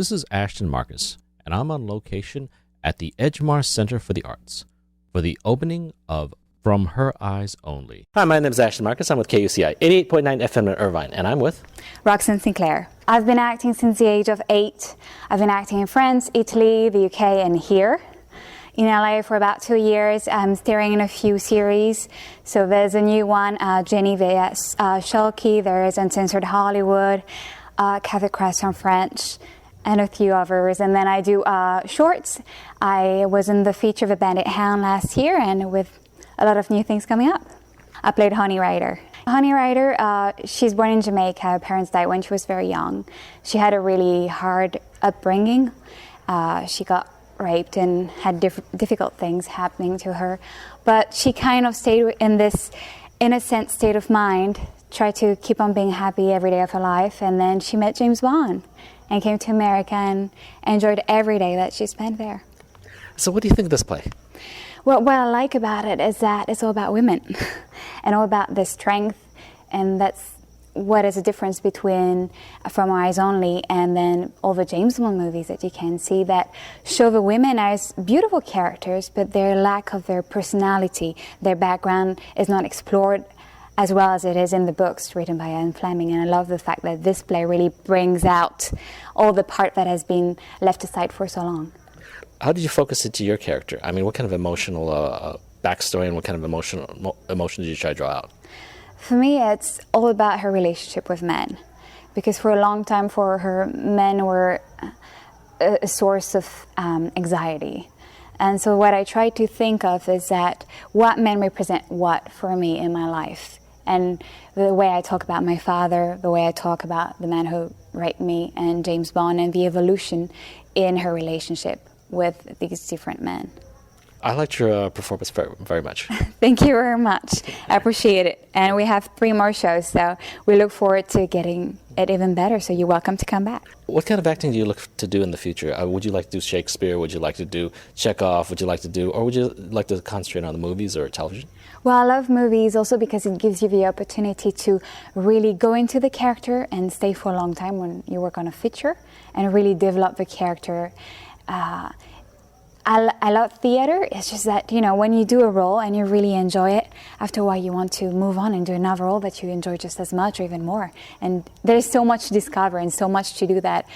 This is Ashton Marcus, and I'm on location at the Edgemar Center for the Arts for the opening of From Her Eyes Only. Hi, my name is Ashton Marcus. I'm with KUCI 88.9 FM in Irvine, and I'm with Roxanne Sinclair. I've been acting since the age of 8. I've been acting in France, Italy, the UK, and here in LA for about 2 years. I'm starring in a few series. So there's a new one, Jenny vs. Shulky. There's Uncensored Hollywood, Café Croissant French, and a few others. And then I do shorts. I was in the feature of A Bandit Hound last year, and with a lot of new things coming up. I played Honey Rider. Honey Rider, she's born in Jamaica. Her parents died when she was very young. She had a really hard upbringing. She got raped and had difficult things happening to her. But she kind of stayed in this innocent state of mind, tried to keep on being happy every day of her life. And then she met James Bond and came to America and enjoyed every day that she spent there. So what do you think of this play? Well, what I like about it is that it's all about women and all about the strength, and that's what is the difference between From Her Eyes Only and then all the James Bond movies that you can see that show the women as beautiful characters, but their lack of their personality, their background is not explored as well as it is in the books written by Anne Fleming. And I love the fact that this play really brings out all the part that has been left aside for so long. How did you focus it to your character? I mean, what kind of emotional backstory and what kind of emotion did you try to draw out? For me, it's all about her relationship with men. Because for a long time for her, men were a source of anxiety. And so what I try to think of is that what men represent what for me in my life. And the way I talk about my father, the way I talk about the man who raped me and James Bond, and the evolution in her relationship with these different men. I liked your performance very, very much. Thank you very much. I appreciate it. And we have 3 more shows, so we look forward to getting it even better, so you're welcome to come back. What kind of acting do you look to do in the future? Would you like to do Shakespeare? Would you like to do Chekhov? Would you like to do, or would you like to concentrate on the movies or television? Well, I love movies also because it gives you the opportunity to really go into the character and stay for a long time when you work on a feature and really develop the character. I love theater. It's just that, when you do a role and you really enjoy it, after a while you want to move on and do another role that you enjoy just as much or even more. And there's so much to discover and so much to do that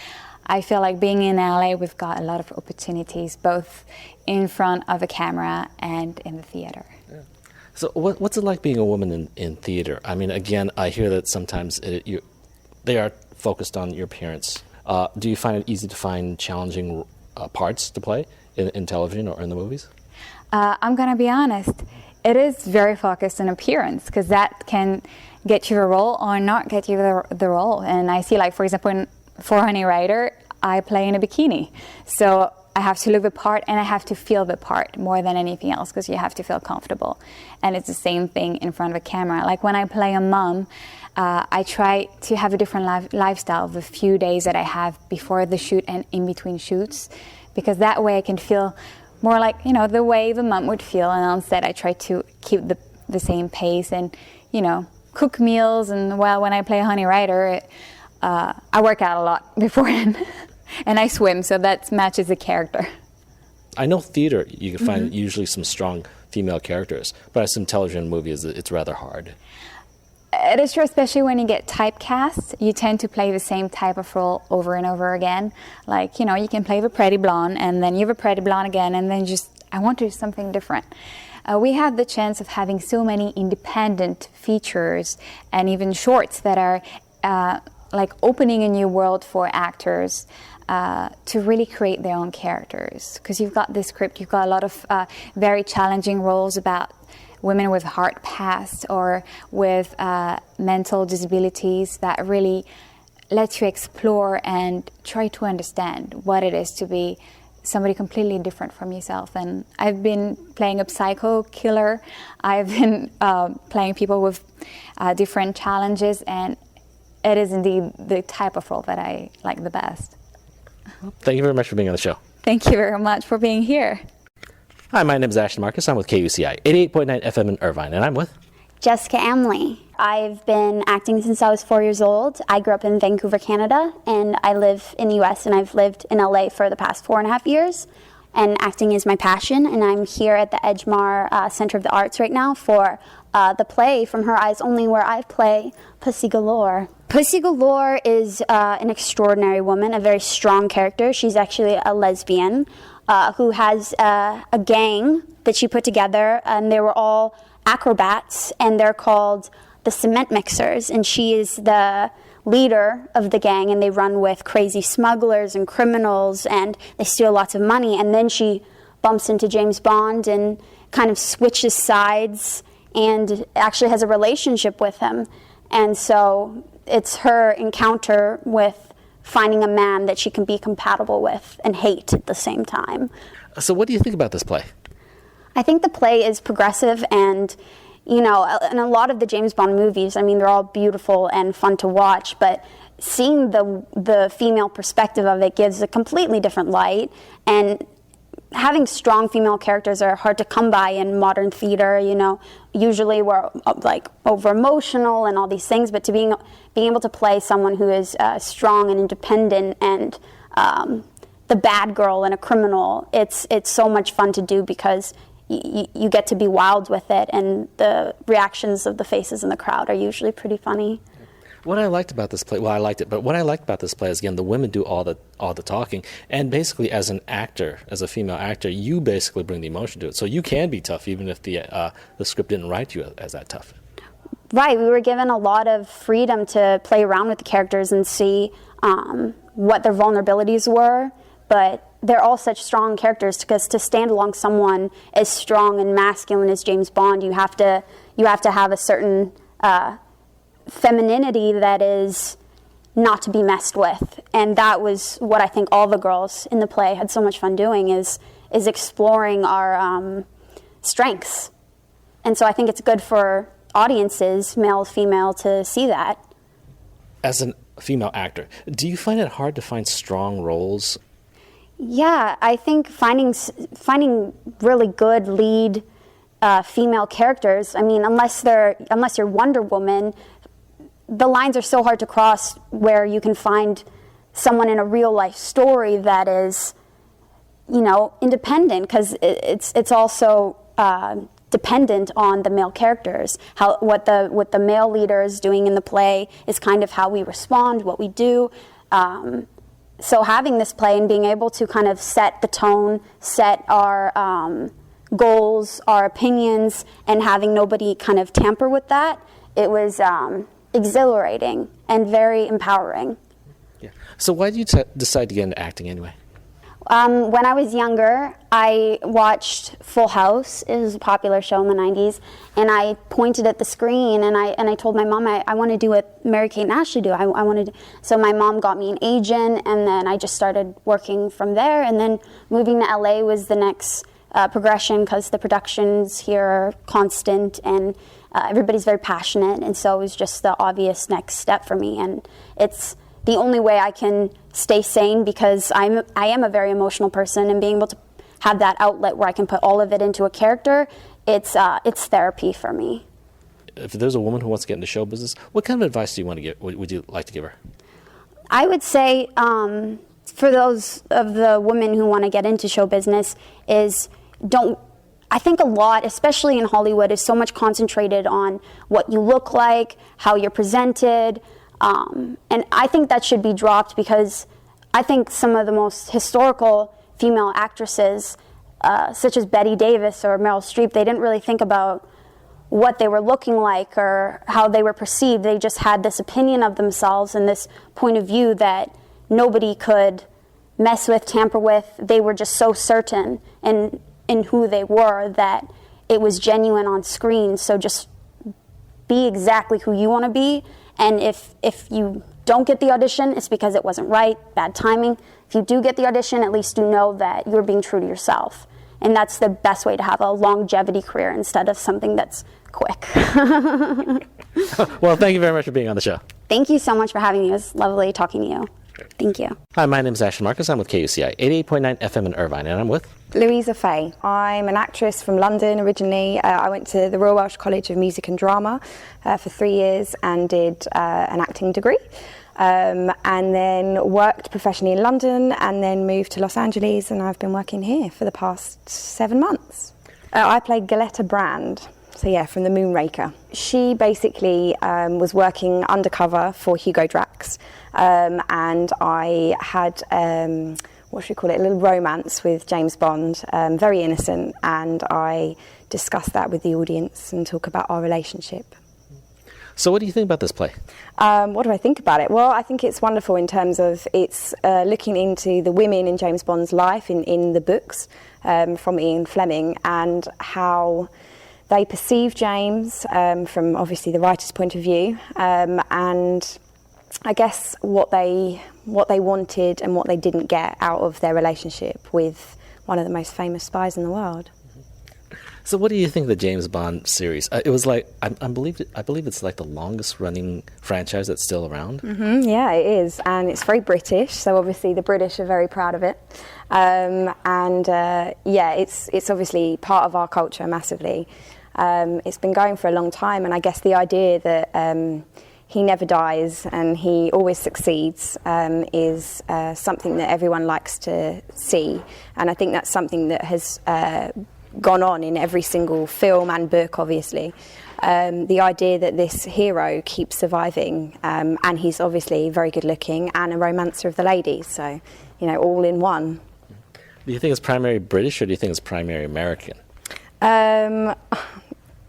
I feel like being in LA, we've got a lot of opportunities, both in front of a camera and in the theater. Yeah. So what's it like being a woman in theater? I mean, again, I hear that sometimes they are focused on your appearance. Do you find it easy to find challenging parts to play in television or in the movies? I'm going to be honest. It is very focused on appearance because that can get you the role or not get you the role. And I see, like, for example, for Honey Rider, I play in a bikini. So I have to look the part and I have to feel the part more than anything else because you have to feel comfortable. And it's the same thing in front of a camera. Like when I play a mom, I try to have a different lifestyle the few days that I have before the shoot and in between shoots, because that way I can feel more like, the way the mom would feel. And on set, I try to keep the same pace and, cook meals. And when I play Honey Rider, I work out a lot beforehand. And I swim, so that matches the character. I know theater, you can find usually some strong female characters, but I assume television and movies, it's rather hard. It is true, especially when you get typecast. You tend to play the same type of role over and over again. Like, you can play the pretty blonde, and then you have a pretty blonde again, and then I want to do something different. We have the chance of having so many independent features and even shorts that are like opening a new world for actors to really create their own characters. Because you've got this script, you've got a lot of very challenging roles about women with hard past or with mental disabilities that really let you explore and try to understand what it is to be somebody completely different from yourself. And I've been playing a psycho killer. I've been playing people with different challenges, and it is indeed the type of role that I like the best. Thank you very much for being on the show. Thank you very much for being here. Hi, my name is Ashton Marcus. I'm with KUCI 88.9 FM in Irvine, and I'm with Jessica Amley. I've been acting since I was 4 years old. I grew up in Vancouver, Canada, and I live in the US, and I've lived in LA for the past 4.5 years. And acting is my passion, and I'm here at the Edgemar Center of the Arts right now for the play From Her Eyes Only, where I play Pussy Galore. Pussy Galore is an extraordinary woman, a very strong character. She's actually a lesbian who has a gang that she put together, and they were all acrobats, and they're called the Cement Mixers, and she is the leader of the gang, and they run with crazy smugglers and criminals, and they steal lots of money. And then she bumps into James Bond and kind of switches sides and actually has a relationship with him. And so it's her encounter with finding a man that she can be compatible with and hate at the same time. So what do you think about this play? I think the play is progressive, and you know, in a lot of the James Bond movies, I mean, they're all beautiful and fun to watch, but seeing the female perspective of it gives a completely different light. And having strong female characters are hard to come by in modern theater. You know, usually we're like over emotional and all these things, but to being able to play someone who is strong and independent and the bad girl and a criminal, it's so much fun to do because you get to be wild with it, and the reactions of the faces in the crowd are usually pretty funny. What I liked about this play, well, I liked it, but what I liked about this play is, again, the women do all the talking, and basically as an actor, as a female actor, you basically bring the emotion to it. So you can be tough, even if the script didn't write you as that tough. Right, we were given a lot of freedom to play around with the characters and see what their vulnerabilities were, but they're all such strong characters, because to stand along someone as strong and masculine as James Bond, you have to have a certain femininity that is not to be messed with. And that was what I think all the girls in the play had so much fun doing, is exploring our strengths. And so I think it's good for audiences, male, female, to see that. As a female actor, do you find it hard to find strong roles? Yeah, I think finding really good lead female characters. I mean, unless you're Wonder Woman, the lines are so hard to cross where you can find someone in a real life story that is, you know, independent, because it's also dependent on the male characters. What the male leader is doing in the play is kind of how we respond, what we do. So having this play and being able to kind of set the tone, set our goals, our opinions, and having nobody kind of tamper with that, it was exhilarating and very empowering. Yeah. So why did you decide to get into acting anyway? When I was younger, I watched Full House. It was a popular show in the 90s, and I pointed at the screen and I told my mom I want to do what Mary-Kate and Ashley do. I wanted. So my mom got me an agent, and then I just started working from there. And then moving to LA was the next progression, because the productions here are constant and everybody's very passionate, and so it was just the obvious next step for me. And it's the only way I can stay sane, because I am a very emotional person, and being able to have that outlet where I can put all of it into a character, it's therapy for me. If there's a woman who wants to get into show business, what kind of advice do you want to give? Would you like to give her? I would say for those of the women who want to get into show business is I think a lot, especially in Hollywood, is so much concentrated on what you look like, how you're presented. And I think that should be dropped, because I think some of the most historical female actresses, such as Bette Davis or Meryl Streep, they didn't really think about what they were looking like or how they were perceived. They just had this opinion of themselves and this point of view that nobody could mess with, tamper with. They were just so certain in who they were that it was genuine on screen. So just be exactly who you want to be. And if you don't get the audition, it's because it wasn't right, bad timing. If you do get the audition, at least you know that you're being true to yourself. And that's the best way to have a longevity career instead of something that's quick. Well, thank you very much for being on the show. Thank you so much for having me. It was lovely talking to you. Thank you. Hi, my name is Ashton Marcus. I'm with KUCI 88.9 FM in Irvine, and I'm with... Louisa Fay. I'm an actress from London originally. I went to the Royal Welsh College of Music and Drama for 3 years and did an acting degree. And then worked professionally in London and then moved to Los Angeles, and I've been working here for the past 7 months. I played Galetta Brand. So yeah, from the Moonraker. She basically was working undercover for Hugo Drax, and I had, a little romance with James Bond, very innocent, and I discussed that with the audience and talk about our relationship. So what do you think about this play? What do I think about it? Well, I think it's wonderful in terms of it's looking into the women in James Bond's life in the books from Ian Fleming, and how they perceive James from obviously the writer's point of view, and I guess what they wanted and what they didn't get out of their relationship with one of the most famous spies in the world. So what do you think of the James Bond series? It was like, I believe it's like the longest running franchise that's still around. Mm-hmm, yeah, it is, and it's very British, so obviously the British are very proud of it. It's obviously part of our culture massively. It's been going for a long time, and I guess the idea that he never dies and he always succeeds is something that everyone likes to see, and I think that's something that has gone on in every single film and book, obviously. The idea that this hero keeps surviving, and he's obviously very good looking and a romancer of the ladies, so, all in one. Do you think it's primary British or do you think it's primary American?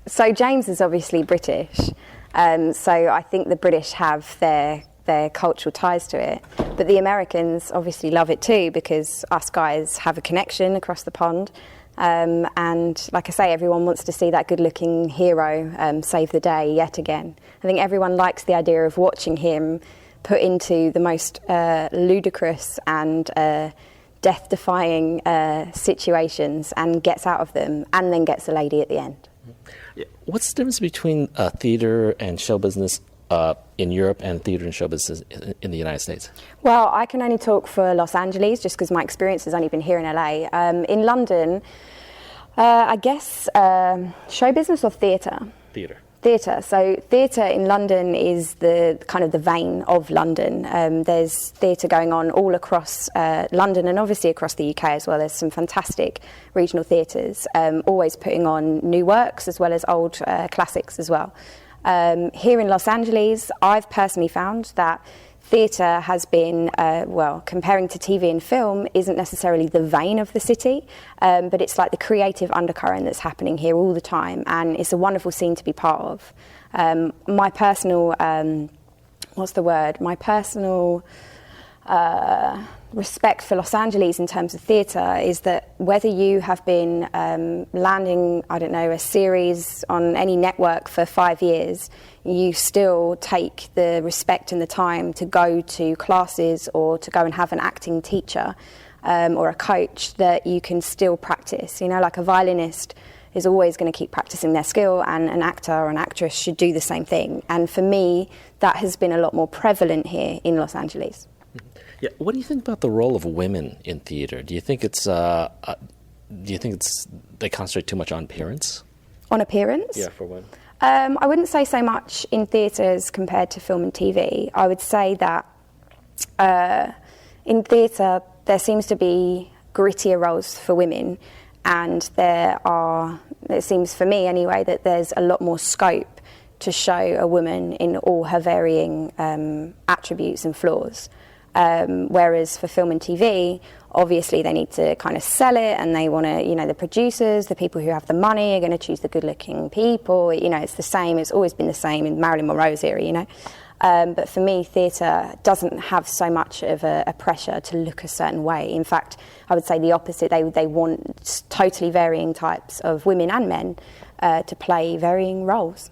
So James is obviously British, so I think the British have their cultural ties to it, but the Americans obviously love it too, because us guys have a connection across the pond, and like I say, everyone wants to see that good-looking hero save the day yet again. I think everyone likes the idea of watching him put into the most ludicrous and death-defying situations and gets out of them, and then gets a lady at the end. Yeah. What's the difference between theater and show business in Europe and theater and show business in the United States? Well, I can only talk for Los Angeles just because my experience has only been here in LA. In London, I guess show business or theatre? Theatre. Theatre. So theatre in London is the kind of the vein of London. There's theatre going on all across London and obviously across the UK as well. There's some fantastic regional theatres, always putting on new works as well as old classics as well. Here in Los Angeles, I've personally found that theatre has been, comparing to TV and film, isn't necessarily the vein of the city, but it's like the creative undercurrent that's happening here all the time, and it's a wonderful scene to be part of. My personal, respect for Los Angeles in terms of theatre is that whether you have been landing, a series on any network for 5 years, you still take the respect and the time to go to classes or to go and have an acting teacher or a coach that you can still practice. Like a violinist is always going to keep practicing their skill, and an actor or an actress should do the same thing. And for me, that has been a lot more prevalent here in Los Angeles. Yeah. What do you think about the role of women in theater? Do you think it's they concentrate too much on appearance? On appearance? Yeah, for women. I wouldn't say so much in theatres compared to film and TV. I would say that in theatre there seems to be grittier roles for women, and it seems for me anyway, that there's a lot more scope to show a woman in all her varying attributes and flaws. Whereas for film and TV, obviously they need to kind of sell it, and they want to, the producers, the people who have the money are going to choose the good-looking people. It's the same. It's always been the same in Marilyn Monroe's era, But for me, theatre doesn't have so much of a pressure to look a certain way. In fact, I would say the opposite. They want totally varying types of women and men to play varying roles.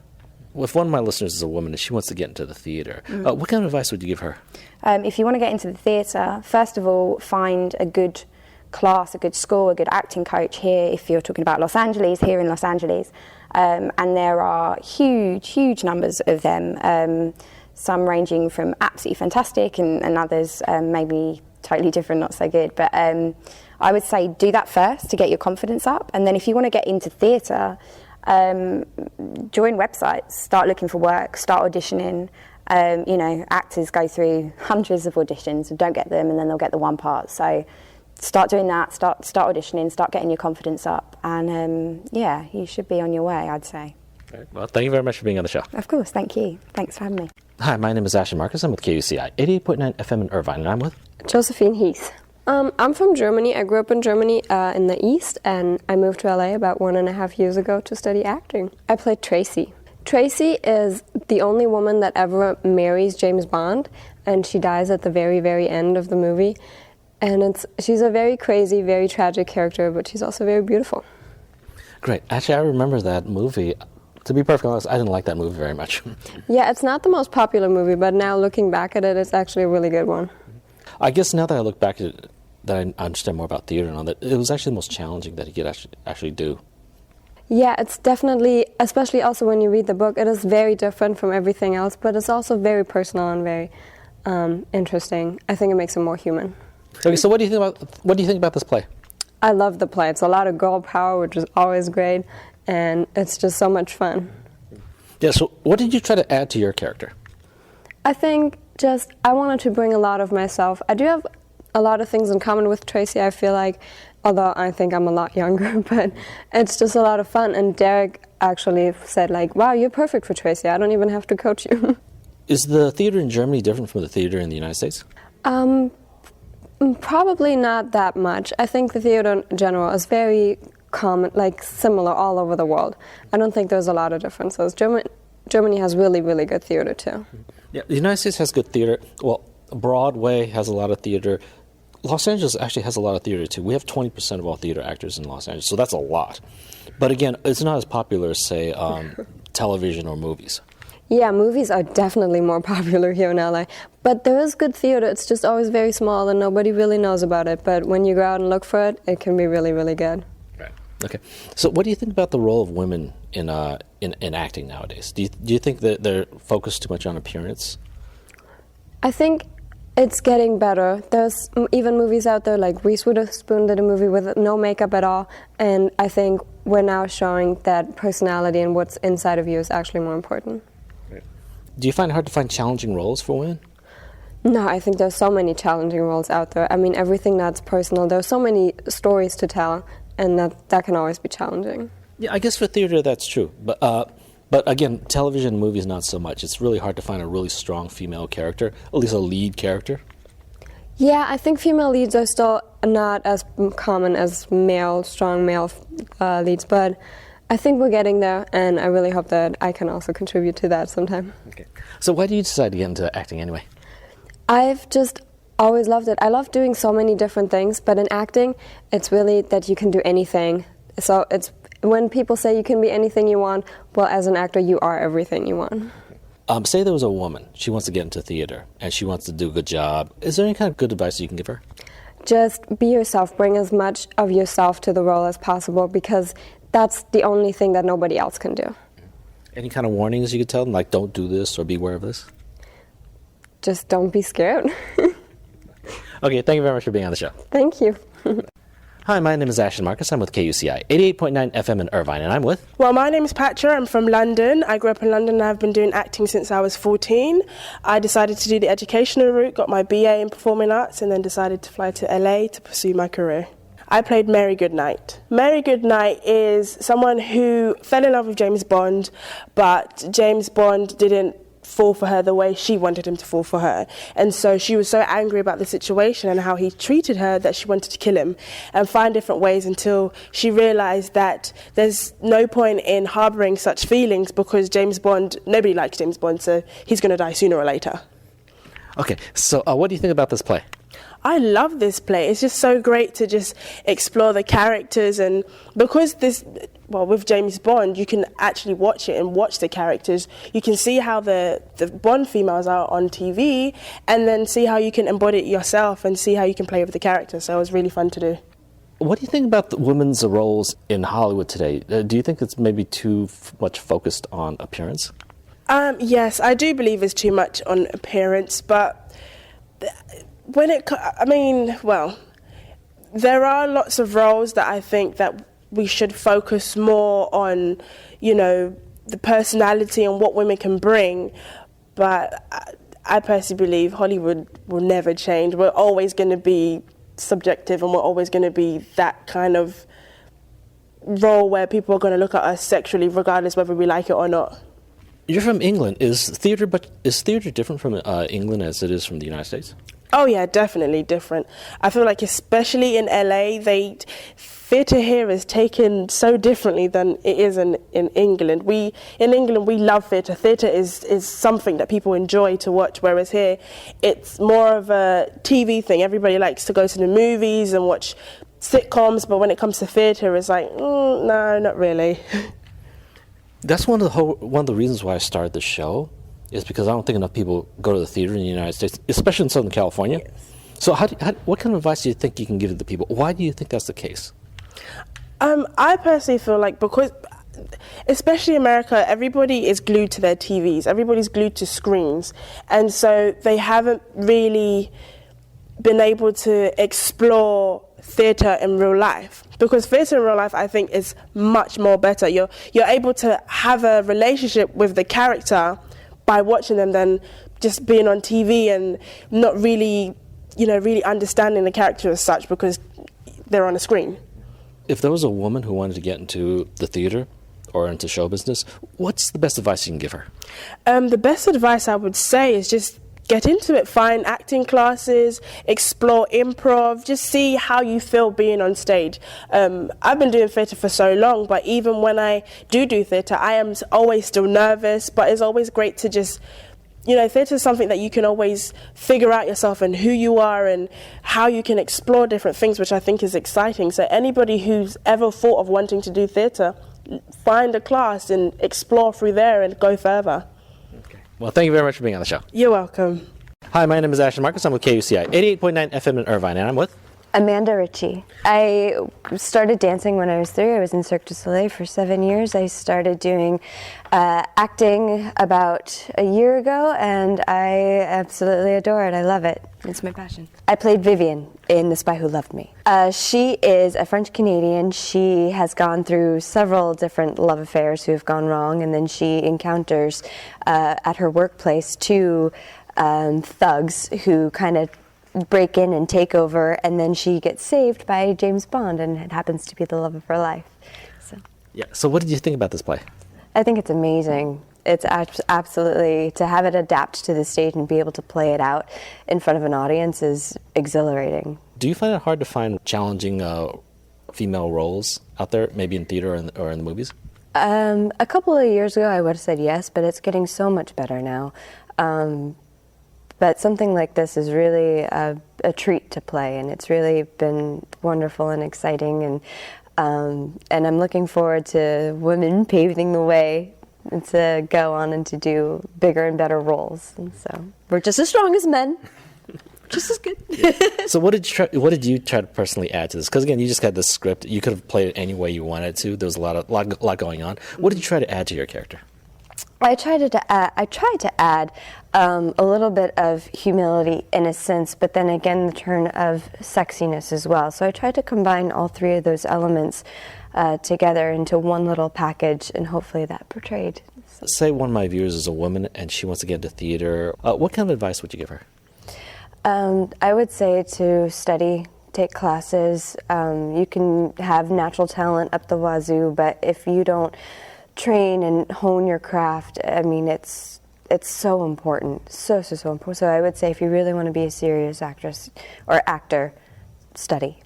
Well, if one of my listeners is a woman and she wants to get into the theatre, what kind of advice would you give her? If you want to get into the theatre, first of all, find a good class, a good school, a good acting coach here, if you're talking about Los Angeles, here in Los Angeles. And there are huge, huge numbers of them. some ranging from absolutely fantastic and others maybe totally different, not so good. But I would say do that first to get your confidence up, and then if you want to get into theatre, join websites, start looking for work, start auditioning. Actors go through hundreds of auditions and don't get them, and then they'll get the one part. So start doing that, start auditioning, start getting your confidence up, and you should be on your way, I'd say. Right. Well, thank you very much for being on the show. Of course, thank you. Thanks for having me. Hi, my name is Ashton Marcus. I'm with KUCI 88.9 FM in Irvine, and I'm with Josephine Heath. I'm from Germany. I grew up in Germany in the East, and I moved to LA about 1.5 years ago to study acting. I played Tracy. Tracy is the only woman that ever marries James Bond, and she dies at the very, very end of the movie. And she's a very crazy, very tragic character, but she's also very beautiful. Great. Actually, I remember that movie. To be perfectly honest, I didn't like that movie very much. Yeah, it's not the most popular movie, but now looking back at it, it's actually a really good one. I guess now that I look back at it, that I understand more about theater and all that, it was actually the most challenging that he could actually do. Yeah, it's definitely, especially also when you read the book, it is very different from everything else, but it's also very personal and very interesting. I think it makes him more human. Okay, so what do you think about this play? I love the play. It's a lot of girl power, which is always great, and it's just so much fun. Yeah, so what did you try to add to your character? I think I wanted to bring a lot of myself. I do have a lot of things in common with Tracy, I feel like, although I think I'm a lot younger, but it's just a lot of fun. And Derek actually said, like, wow, you're perfect for Tracy. I don't even have to coach you. Is the theater in Germany different from the theater in the United States? Probably not that much. I think the theater in general is very common, like similar all over the world. I don't think there's a lot of differences. Germany has really, really good theater too. Yeah, the United States has good theater. Well, Broadway has a lot of theater. Los Angeles actually has a lot of theater too. We have 20% of all theater actors in Los Angeles, so that's a lot. But again, it's not as popular as, say, television or movies. Yeah, movies are definitely more popular here in LA. But there is good theater. It's just always very small and nobody really knows about it. But when you go out and look for it, it can be really, really good. Right. Okay. So what do you think about the role of women in acting nowadays? Do you think that they're focused too much on appearance? I think it's getting better. There's even movies out there like Reese Witherspoon did a movie with no makeup at all. And I think we're now showing that personality and what's inside of you is actually more important. Do you find it hard to find challenging roles for women? No, I think there's so many challenging roles out there. I mean, everything that's personal, there's so many stories to tell, and that can always be challenging. Yeah, I guess for theater that's true. But again, television and movies not so much. It's really hard to find a really strong female character, at least a lead character. Yeah, I think female leads are still not as common as strong male leads, but I think we're getting there, and I really hope that I can also contribute to that sometime. Okay. So why did you decide to get into acting anyway? I've just always loved it. I love doing so many different things, but in acting, it's really that you can do anything. So it's when people say you can be anything you want, well, as an actor, you are everything you want. Say there was a woman, she wants to get into theater, and she wants to do a good job. Is there any kind of good advice you can give her? Just be yourself. Bring as much of yourself to the role as possible, because that's the only thing that nobody else can do. Any kind of warnings you could tell them, like don't do this or beware of this? Just don't be scared. Okay, thank you very much for being on the show. Thank you. Hi, my name is Ashton Marcus. I'm with KUCI 88.9 FM in Irvine, and I'm with... Well, my name is Patra. I'm from London. I grew up in London and I've been doing acting since I was 14. I decided to do the educational route, got my BA in Performing Arts, and then decided to fly to LA to pursue my career. I played Mary Goodnight. Mary Goodnight is someone who fell in love with James Bond, but James Bond didn't fall for her the way she wanted him to fall for her. And so she was so angry about the situation and how he treated her that she wanted to kill him and find different ways until she realised that there's no point in harbouring such feelings because James Bond, nobody likes James Bond, so he's going to die sooner or later. Okay, so what do you think about this play? I love this play. It's just so great to just explore the characters, and because with James Bond, you can actually watch it and watch the characters. You can see how the Bond females are on TV, and then see how you can embody it yourself and see how you can play with the characters. So it was really fun to do. What do you think about the women's roles in Hollywood today? Do you think it's maybe too much focused on appearance? Yes, I do believe it's too much on appearance, but when there are lots of roles that I think that we should focus more on, the personality and what women can bring. But I personally believe Hollywood will never change. We're always going to be subjective, and we're always going to be that kind of role where people are going to look at us sexually, regardless whether we like it or not. You're from England. Is theater different from England as it is from the United States? Oh yeah, definitely different. I feel like especially in LA, theatre here is taken so differently than it is in England. In England we love theatre. Theatre is something that people enjoy to watch, whereas here it's more of a TV thing. Everybody likes to go to the movies and watch sitcoms, but when it comes to theatre, it's like, no, not really. That's one of the reasons why I started the show, is because I don't think enough people go to the theater in the United States, especially in Southern California. Yes. So what kind of advice do you think you can give to the people? Why do you think that's the case? I personally feel like because, especially America, everybody is glued to their TVs. Everybody's glued to screens. And so they haven't really been able to explore theatre in real life, because theatre in real life I think is much more better. You're able to have a relationship with the character by watching them than just being on TV and not really, really understanding the character as such because they're on a screen. If there was a woman who wanted to get into the theatre or into show business, what's the best advice you can give her? The best advice I would say is just get into it, find acting classes, explore improv, just see how you feel being on stage. I've been doing theatre for so long, but even when I do theatre, I am always still nervous, but it's always great to just, theatre is something that you can always figure out yourself and who you are and how you can explore different things, which I think is exciting. So anybody who's ever thought of wanting to do theatre, find a class and explore through there and go further. Well, thank you very much for being on the show. You're welcome. Hi, my name is Ashton Marcus. I'm with KUCI 88.9 FM in Irvine, and I'm with Amanda Ritchie. I started dancing when I was 3. I was in Cirque du Soleil for 7 years. I started doing acting about a year ago, and I absolutely adore it. I love it. It's my passion. I played Vivian in The Spy Who Loved Me. She is a French-Canadian. She has gone through several different love affairs who have gone wrong, and then she encounters at her workplace 2 thugs who kind of break in and take over, and then she gets saved by James Bond, and it happens to be the love of her life. So what did you think about this play? I think it's amazing. It's absolutely, to have it adapt to the stage and be able to play it out in front of an audience is exhilarating. Do you find it hard to find challenging female roles out there, maybe in theater or in the movies? A couple of years ago I would have said yes, but it's getting so much better now. But something like this is really a treat to play, and it's really been wonderful and exciting, and I'm looking forward to women paving the way and to go on and to do bigger and better roles. And so we're just as strong as men, just as good. So what did you try to personally add to this? Because again, you just got this script. You could have played it any way you wanted to. There was a lot going on. What did you try to add to your character? I tried to add a little bit of humility in a sense, but then again the turn of sexiness as well. So I tried to combine all 3 of those elements together into one little package, and hopefully that portrayed. Say one of my viewers is a woman and she wants to get into theater. What kind of advice would you give her? I would say to study, take classes. You can have natural talent up the wazoo, but if you don't train and hone your craft, I mean, it's so important, so important. So I would say if you really want to be a serious actress or actor, study.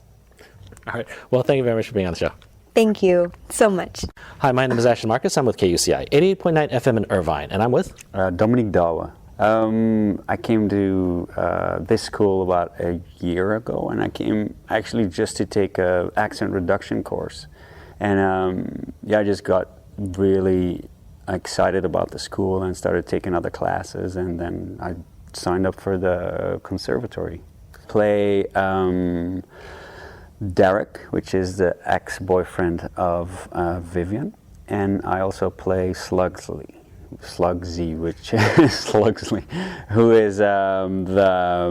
All right. Well, thank you very much for being on the show. Thank you so much. Hi, my name is Ashton Marcus. I'm with KUCI 88.9 FM in Irvine, and I'm with Dominique Dawa. I came to this school about a year ago, and I came actually just to take an accent reduction course. And I just got really excited about the school and started taking other classes, and then I signed up for the conservatory. Play Derek, which is the ex-boyfriend of Vivian, and I also play Slugsley, Slugsley, which is Slugsley, who is the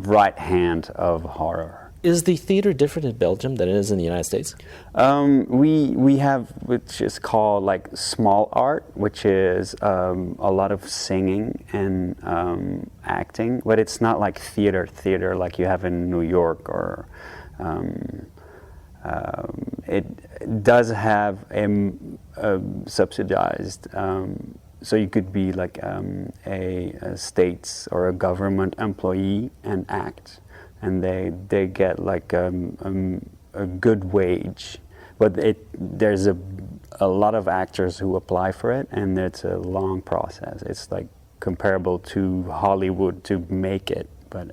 right hand of horror. Is the theater different in Belgium than it is in the United States? We have, which is called like small art, which is a lot of singing and acting, but it's not like theater like you have in New York, or it does have a subsidized, so you could be like a state's or a government employee and act. And they get like a good wage, but there's a lot of actors who apply for it, and it's a long process. It's like comparable to Hollywood to make it, but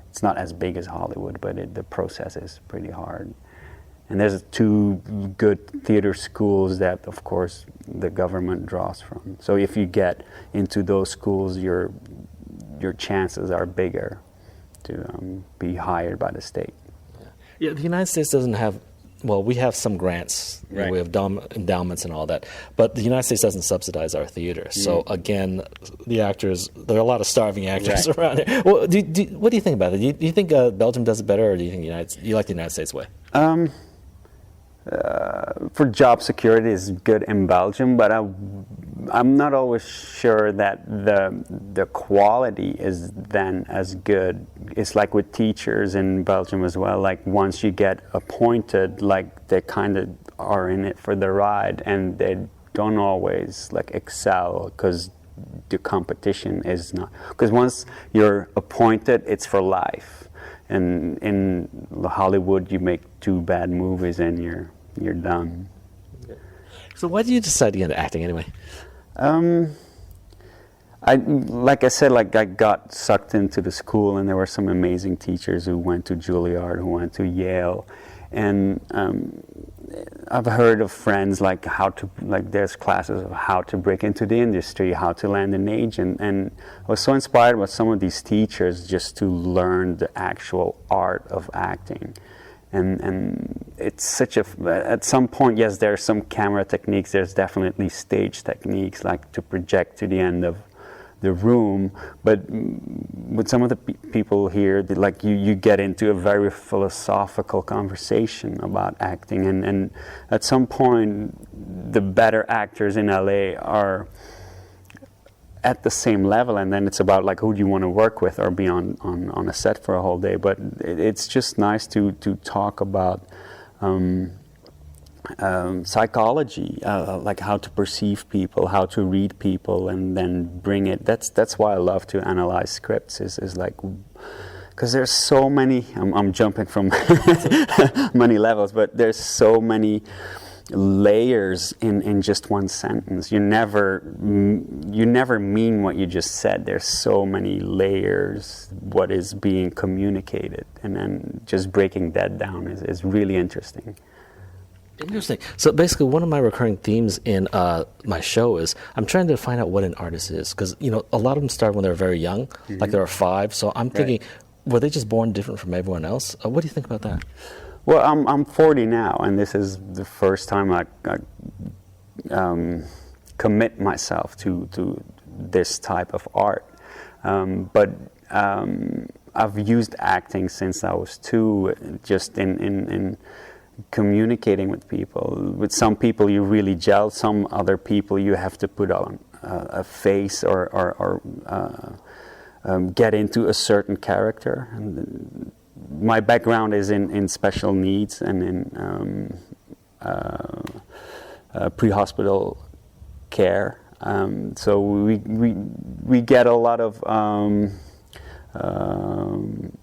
it's not as big as Hollywood, but the process is pretty hard. And there's 2 good theater schools that, of course, the government draws from. So if you get into those schools, your chances are bigger to be hired by the state. Yeah, the United States doesn't have, well, we have some grants, right. We have endowments and all that, but the United States doesn't subsidize our theater. So again, the actors, there are a lot of starving actors right. around here. Well, what do you think about it? Do you think Belgium does it better, or do you think you like the United States way? For job security is good in Belgium, but I'm not always sure that the quality is then as good. It's like with teachers in Belgium as well. Like once you get appointed, like they kind of are in it for the ride, and they don't always like excel because the competition is not. Because once you're appointed, it's for life. And in Hollywood, you make 2 bad movies and you're done. So why did you decide to get into acting anyway? Like I said, like I got sucked into the school, and there were some amazing teachers who went to Juilliard, who went to Yale, and I've heard of friends like there's classes of how to break into the industry, how to land an agent, and I was so inspired by some of these teachers just to learn the actual art of acting. And it's such at some point, yes, there's some camera techniques, there's definitely stage techniques, like to project to the end of the room, but with some of the people here, like you get into a very philosophical conversation about acting, and at some point, the better actors in LA are at the same level, and then it's about like who do you want to work with or be on a set for a whole day. But it's just nice to talk about psychology, like how to perceive people, how to read people, and then bring it. That's why I love to analyze scripts. Is like because there's so many. I'm jumping from many levels, but there's so many layers in just one sentence. You never mean what you just said. There's so many layers what is being communicated, and then just breaking that down is really interesting. Interesting. So basically, one of my recurring themes in my show is I'm trying to find out what an artist is, because a lot of them start when they're very young, like they're 5. So I'm thinking, were they just born different from everyone else? What do you think about that? Well, I'm 40 now, and this is the first time I commit myself to this type of art. But I've used acting since I was 2, just in communicating with people. With some people you really gel, some other people you have to put on a face or get into a certain character. And my background is in special needs and in pre-hospital care. So we get a lot of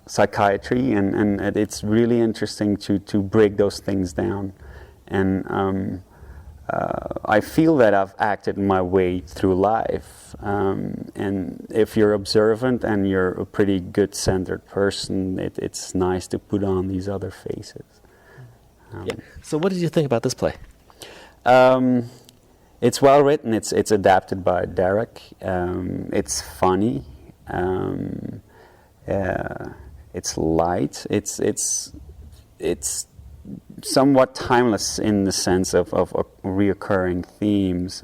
psychiatry, and it's really interesting to break those things down. And I feel that I've acted my way through life. And if you're observant and you're a pretty good centered person, it's nice to put on these other faces. So what did you think about this play? It's well written. It's adapted by Derek. It's funny. It's light. It's somewhat timeless in the sense of reoccurring themes.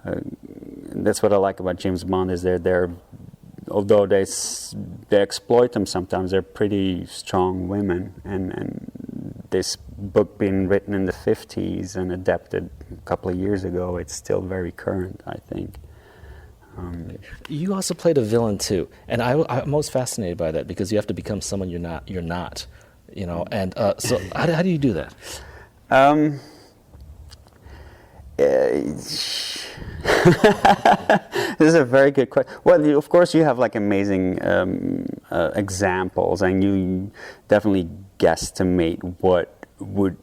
that's what I like about James Bond is they're although they exploit them sometimes, they're pretty strong women. And this book being written in the 50s and adapted a couple of years ago, it's still very current, I think. You also played a villain too, and I'm most fascinated by that because you have to become someone you're not, you know. And so how do you do that? This is a very good question. Well, of course, you have like amazing examples, and you definitely guesstimate what would,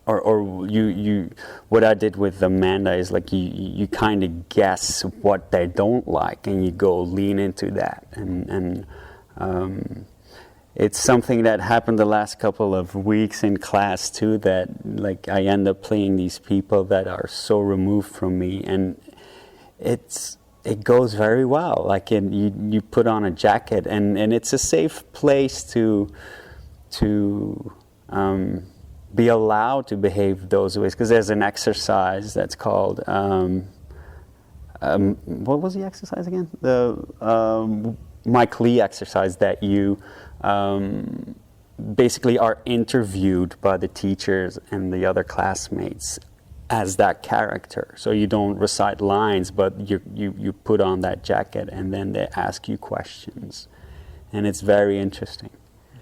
or you. What I did with Amanda is like you kind of guess what they don't like, and you go lean into that, and it's something that happened the last couple of weeks in class too, that like I end up playing these people that are so removed from me, and it goes very well. Like you put on a jacket, and it's a safe place to be allowed to behave those ways, because there's an exercise that's called what was the exercise again? The Mike Lee exercise that you basically are interviewed by the teachers and the other classmates as that character. So you don't recite lines, but you put on that jacket, and then they ask you questions, and it's very interesting.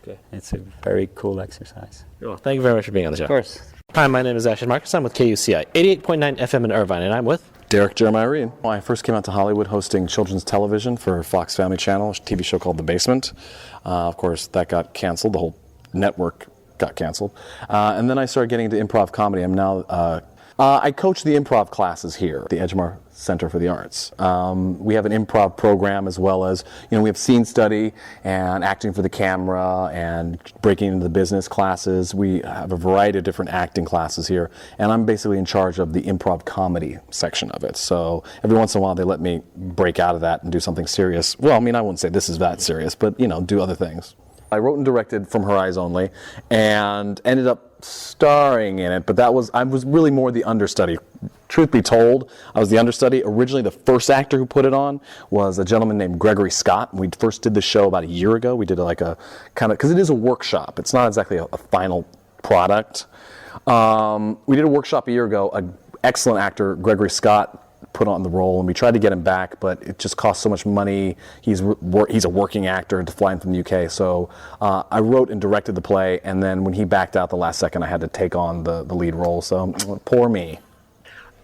Okay. It's a very cool exercise. Well, thank you very much for being on the show. Of course. Hi, my name is Ashton Marcus. I'm with KUCI 88.9 FM in Irvine, and I'm with Derek Jeremiah Reed. Well, I first came out to Hollywood hosting children's television for Fox Family Channel, a TV show called The Basement. Of course, that got canceled. The whole network got canceled. And then I started getting into improv comedy. I'm now I coach the improv classes here at the Edgemar Center for the Arts. We have an improv program, as well as, we have scene study and acting for the camera and breaking into the business classes. We have a variety of different acting classes here, and I'm basically in charge of the improv comedy section of it. So every once in a while they let me break out of that and do something serious. Well, I wouldn't say this is that serious, but, do other things. I wrote and directed From Her Eyes Only, and ended up starring in it, but I was really more the understudy. Truth be told, I was the understudy. Originally, the first actor who put it on was a gentleman named Gregory Scott. We first did the show about a year ago. We did like a kind of, because it is a workshop. It's not exactly a final product. We did a workshop a year ago. An excellent actor, Gregory Scott, put on the role, and we tried to get him back, but it just cost so much money. He's a working actor to fly in from the UK, so I wrote and directed the play, and then when he backed out the last second, I had to take on the lead role, so poor me.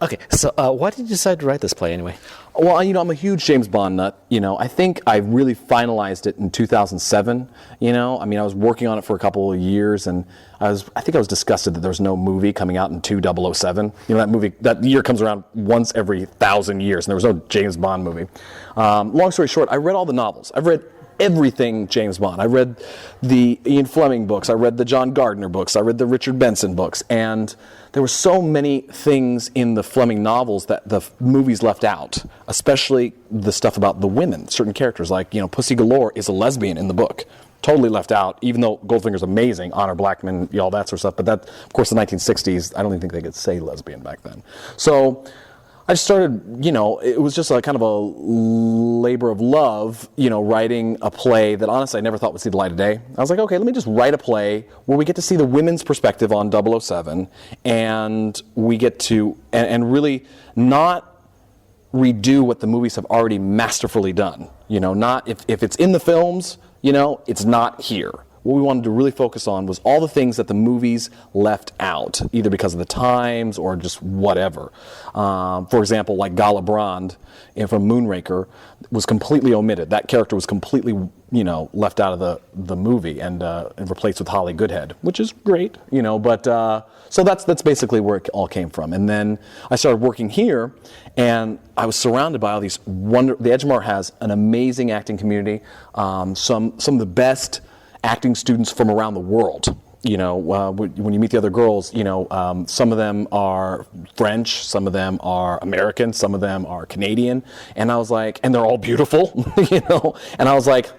Okay, so why did you decide to write this play anyway? Well, I'm a huge James Bond nut. I think I really finalized it in 2007. I was working on it for a couple of years, and I think I was disgusted that there was no movie coming out in 2007. That movie, that year comes around once every 1,000 years, and there was no James Bond movie. Long story short, I read all the novels. I've read everything James Bond. I read the Ian Fleming books. I read the John Gardner books. I read the Richard Benson books. And there were so many things in the Fleming novels that the movies left out, especially the stuff about the women, certain characters. Like, Pussy Galore is a lesbian in the book. Totally left out, even though Goldfinger's amazing, Honor Blackman, all that sort of stuff. But that, of course, the 1960s, I don't even think they could say lesbian back then. So I started, it was just a kind of a labor of love, writing a play that honestly I never thought would see the light of day. I was like, okay, let me just write a play where we get to see the women's perspective on 007, and we get to, and really not redo what the movies have already masterfully done. Not, if it's in the films, it's not here. What we wanted to really focus on was all the things that the movies left out, either because of the times or just whatever. For example, like Gala Brand from Moonraker was completely omitted. That character was completely, left out of the movie and replaced with Holly Goodhead, which is great, But so that's basically where it all came from. And then I started working here, and I was surrounded by all these the Edgemar has an amazing acting community. Some of the best acting students from around the world. when you meet the other girls, some of them are French, some of them are American, some of them are Canadian, and I was like, and they're all beautiful, and I was like,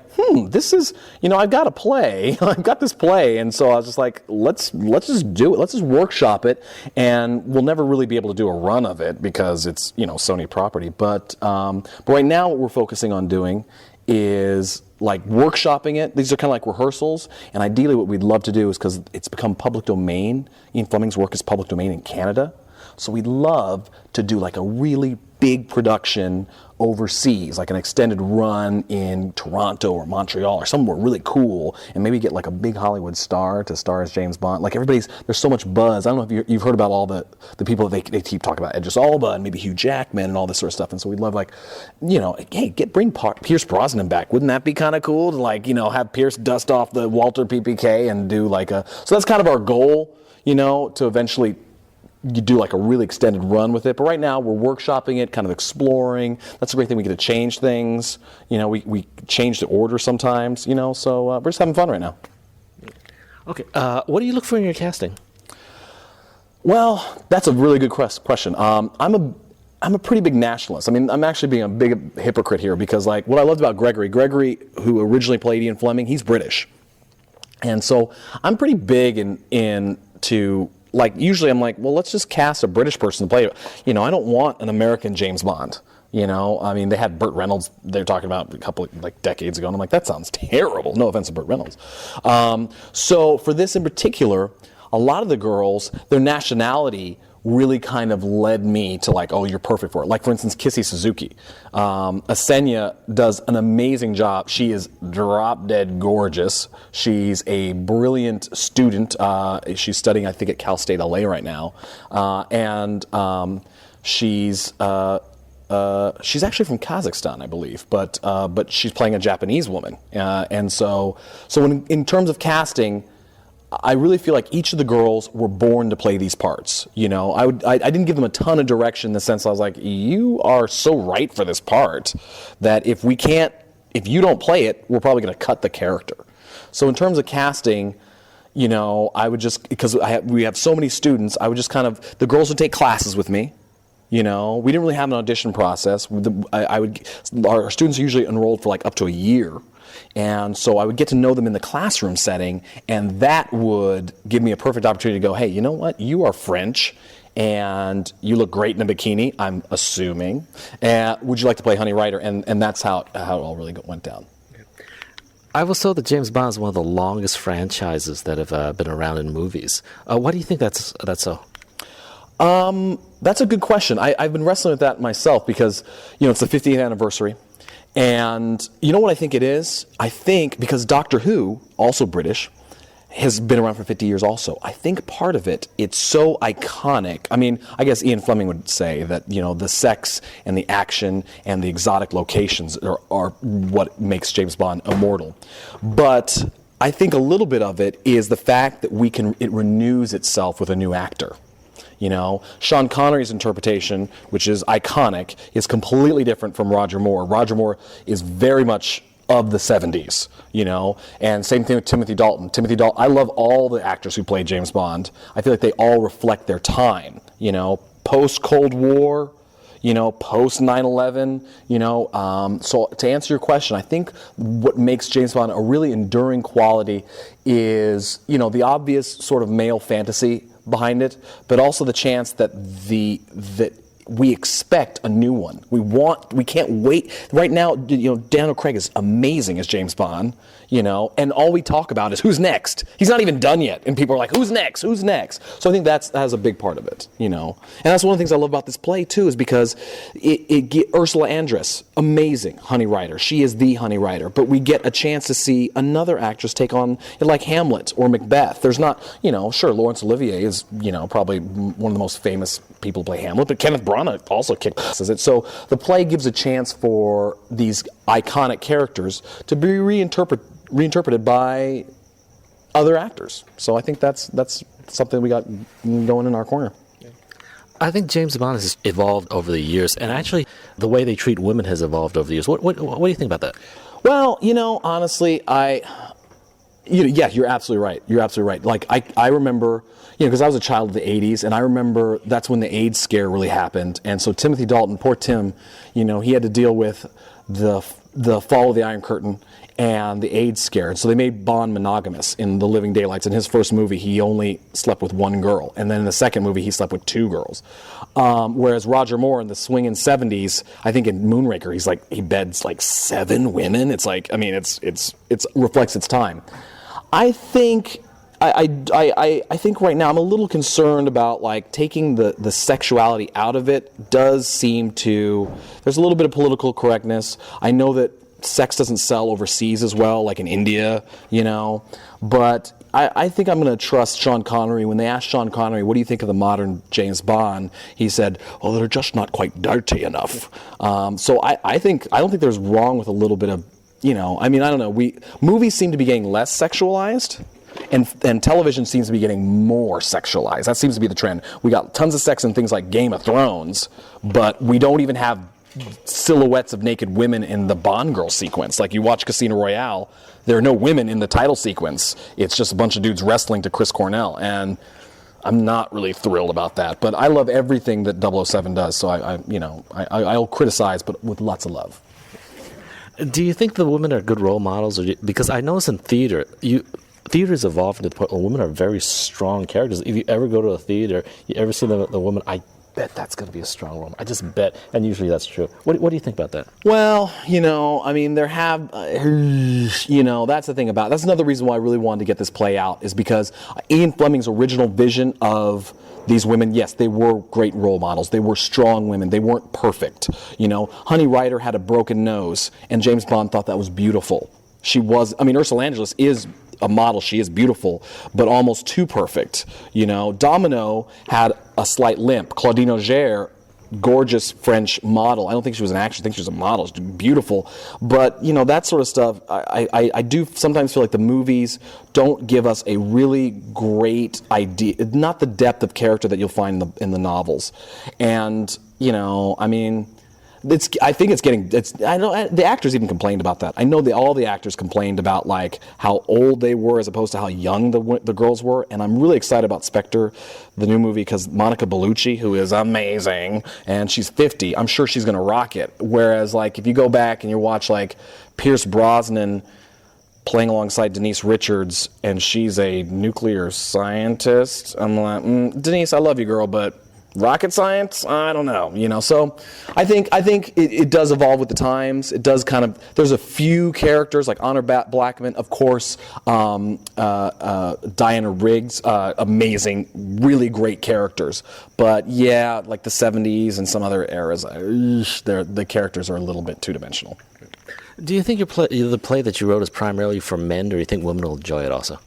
this is, I've got a play, I've got this play, and so I was just like, let's just do it, let's just workshop it, and we'll never really be able to do a run of it because it's, Sony property, but right now what we're focusing on doing is like workshopping it. These are kind of like rehearsals, and ideally what we'd love to do is, because it's become public domain, Ian Fleming's work is public domain in Canada, so we'd love to do like a really big production overseas, like an extended run in Toronto or Montreal or somewhere really cool, and maybe get like a big Hollywood star to star as James Bond. Like there's so much buzz. I don't know if you've heard about all the people that they keep talking about, Idris Elba and maybe Hugh Jackman and all this sort of stuff. And so we'd love bring Pierce Brosnan back. Wouldn't that be kind of cool to have Pierce dust off the Walter PPK and do so that's kind of our goal, to eventually you do like a really extended run with it. But right now we're workshopping it, kind of exploring. That's a great thing. We get to change things. We change the order sometimes, so we're just having fun right now. Okay. What do you look for in your casting? Well, that's a really good question. I'm a pretty big nationalist. I mean, I'm actually being a big hypocrite here because what I loved about Gregory, who originally played Ian Fleming, he's British. And so I'm pretty big into usually I'm like, well, let's just cast a British person to play it. I don't want an American James Bond. I mean, they had Burt Reynolds they're talking about a couple of decades ago, and I'm like, that sounds terrible. No offense to Burt Reynolds. So for this in particular, a lot of the girls, their nationality really kind of led me to oh, you're perfect for it. Like, for instance, Kissy Suzuki. Asenya does an amazing job. She is drop-dead gorgeous. She's a brilliant student. She's studying, I think, at Cal State LA right now. She's actually from Kazakhstan, I believe, but she's playing a Japanese woman. And so in terms of casting, I really feel like each of the girls were born to play these parts. I didn't give them a ton of direction in the sense I was like, you are so right for this part that if you don't play it, we're probably going to cut the character. So in terms of casting, I would just, because we have so many students, I would just the girls would take classes with me. We didn't really have an audition process. Our students are usually enrolled for up to a year. And so I would get to know them in the classroom setting, and that would give me a perfect opportunity to go, hey, you know what? You are French, and you look great in a bikini, I'm assuming. Would you like to play Honey Ryder? And that's how it all really went down. I was told that James Bond is one of the longest franchises that have been around in movies. Why do you think that's so? That's a good question. I've been wrestling with that myself because, it's the 50th anniversary. And you know what I think it is? I think because Doctor Who, also British, has been around for 50 years also. I think part of it's so iconic. I mean, I guess Ian Fleming would say that, the sex and the action and the exotic locations are what makes James Bond immortal. But I think a little bit of it is the fact that it renews itself with a new actor. Sean Connery's interpretation, which is iconic, is completely different from Roger Moore. Roger Moore is very much of the 70s, and same thing with Timothy Dalton. I love all the actors who played James Bond. I feel like they all reflect their time, post-Cold War, post 9/11, so to answer your question, I think what makes James Bond a really enduring quality is, the obvious sort of male fantasy behind it, but also the chance that we expect a new one. We can't wait. Right now, Daniel Craig is amazing as James Bond, and all we talk about is who's next. He's not even done yet, and people are like, who's next? Who's next? So I think that has a big part of it, and that's one of the things I love about this play too, is because Ursula Andress, amazing Honey Ryder. She is the Honey Ryder, but we get a chance to see another actress take on it, like Hamlet or Macbeth. There's not, sure, Laurence Olivier is, probably one of the most famous people to play Hamlet, but Kenneth Branagh also kicked ass as it. So the play gives a chance for these iconic characters to be reinterpreted by other actors. So I think that's something we got going in our corner. I think James Bond has evolved over the years, and actually the way they treat women has evolved over the years. What do you think about that? Well, honestly, Yeah, you're absolutely right. You're absolutely right. Like I remember, because I was a child of the 80s, and I remember that's when the AIDS scare really happened. And so Timothy Dalton, poor Tim, he had to deal with the fall of the Iron Curtain and the AIDS scare. And so they made Bond monogamous in The Living Daylights. In his first movie, he only slept with one girl. And then in the second movie, he slept with two girls. Whereas Roger Moore in the swinging 70s, I think in Moonraker, he beds like 7 women. It's like, I mean, it's reflects its time. I think I think right now I'm a little concerned about like taking the sexuality out of it. Does seem to, there's a little bit of political correctness. I know that sex doesn't sell overseas as well, like in India, but I think I'm going to trust Sean Connery. When they asked Sean Connery, what do you think of the modern James Bond? He said, well, they're just not quite dirty enough. So I don't think there's wrong with a little bit of, I don't know. Movies seem to be getting less sexualized. And television seems to be getting more sexualized. That seems to be the trend. We got tons of sex in things like Game of Thrones, but we don't even have silhouettes of naked women in the Bond girl sequence. Like you watch Casino Royale, there are no women in the title sequence. It's just a bunch of dudes wrestling to Chris Cornell, and I'm not really thrilled about that. But I love everything that 007 does, so I'll criticize, but with lots of love. Do you think the women are good role models? Because I notice in theater's evolving to the point where women are very strong characters. If you ever go to a theater, you ever see the woman, I bet that's going to be a strong woman. I just bet, and usually that's true. What do you think about that? Well, there have, that's the thing about, that's another reason why I really wanted to get this play out, is because Ian Fleming's original vision of these women, yes, they were great role models. They were strong women. They weren't perfect. Honey Ryder had a broken nose, and James Bond thought that was beautiful. Ursula Angeles is a model. She is beautiful, but almost too perfect. Domino had a slight limp. Claudine Auger, gorgeous French model. I don't think she was an actress. I think she was a model. She's beautiful. But, that sort of stuff, I do sometimes feel like the movies don't give us a really great idea, not the depth of character that you'll find in the novels. And, I think it's getting. I know the actors even complained about that. I know all the actors complained about like how old they were as opposed to how young the girls were. And I'm really excited about Spectre, the new movie, because Monica Bellucci, who is amazing, and she's 50. I'm sure she's going to rock it. Whereas like if you go back and you watch like Pierce Brosnan playing alongside Denise Richards, and she's a nuclear scientist, I'm like, Denise, I love you, girl, but rocket science? I don't know, So I think it does evolve with the times. It does kind of, there's a few characters like Honor Blackman, of course, Diana Riggs, amazing, really great characters. But yeah, like the 70s and some other eras, the characters are a little bit two-dimensional. Do you think the play that you wrote is primarily for men, or do you think women will enjoy it also?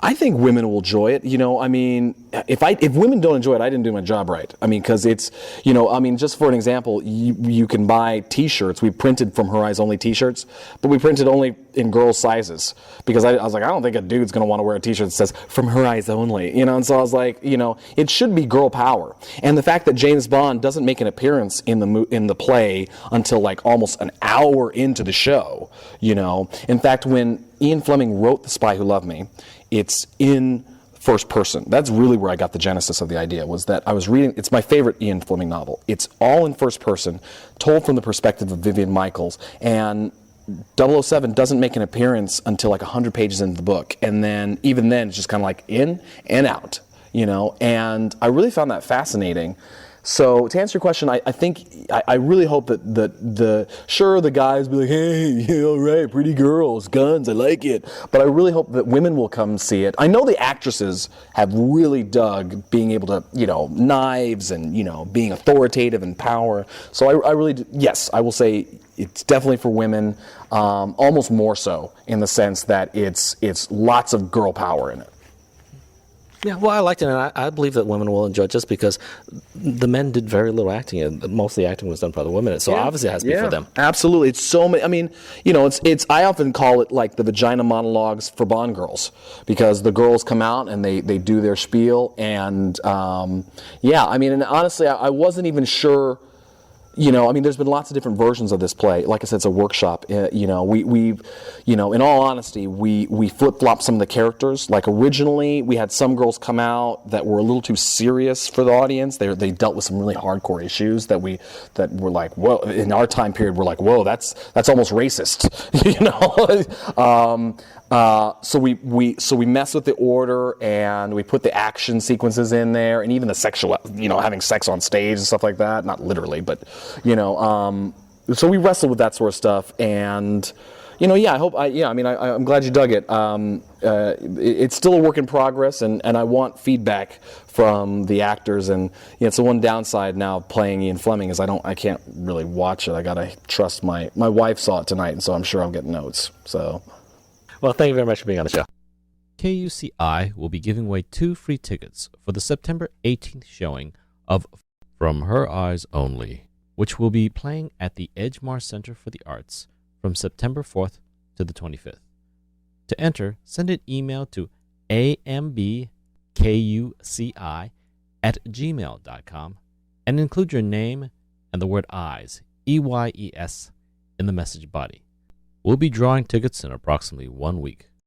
I think women will enjoy it. If women don't enjoy it, I didn't do my job right. Because it's, just for an example, you can buy T-shirts. We printed From Her Eyes Only T-shirts, but we printed only in girls' sizes because I was like, I don't think a dude's going to want to wear a T-shirt that says From Her Eyes Only, And so I was like, it should be girl power. And the fact that James Bond doesn't make an appearance in the play until like almost an hour into the show, In fact, when Ian Fleming wrote The Spy Who Loved Me, it's in first person. That's really where I got the genesis of the idea, was that I was reading, it's my favorite Ian Fleming novel. It's all in first person, told from the perspective of Vivian Michaels, and 007 doesn't make an appearance until like 100 pages into the book, and then even then it's just kind of like in and out, and I really found that fascinating. So to answer your question, I really hope that the guys be like, hey, all right, pretty girls, guns, I like it. But I really hope that women will come see it. I know the actresses have really dug being able to, knives and, being authoritative and power. So I really, yes, I will say it's definitely for women, almost more so in the sense that it's lots of girl power in it. Yeah, well, I liked it, and I believe that women will enjoy it just because the men did very little acting, and most of the acting was done by the women, so obviously it has to be for them. Absolutely. It's so many, it's I often call it like the vagina monologues for Bond girls, because the girls come out and they do their spiel, and and honestly, I wasn't even sure, I mean, there's been lots of different versions of this play. Like I said, it's a workshop. We in all honesty, we flip-flopped some of the characters. Like originally, we had some girls come out that were a little too serious for the audience. They dealt with some really hardcore issues that were like, whoa. In our time period, we're like, whoa, that's almost racist, So we mess with the order, and we put the action sequences in there, and even the sexual, having sex on stage and stuff like that. Not literally, but so we wrestle with that sort of stuff, and I'm glad you dug it. It's still a work in progress, and I want feedback from the actors. And it's the one downside now of playing Ian Fleming is I can't really watch it. I gotta trust my wife saw it tonight, and so I'm sure I'll get notes. So, Well, thank you very much for being on the show. KUCI will be giving away 2 free tickets for the September 18th showing of From Her Eyes Only, which will be playing at the Edgemar Center for the Arts from September 4th to the 25th. To enter, send an email to ambkuci@gmail.com and include your name and the word eyes, EYES, in the message body. We'll be drawing tickets in approximately 1 week.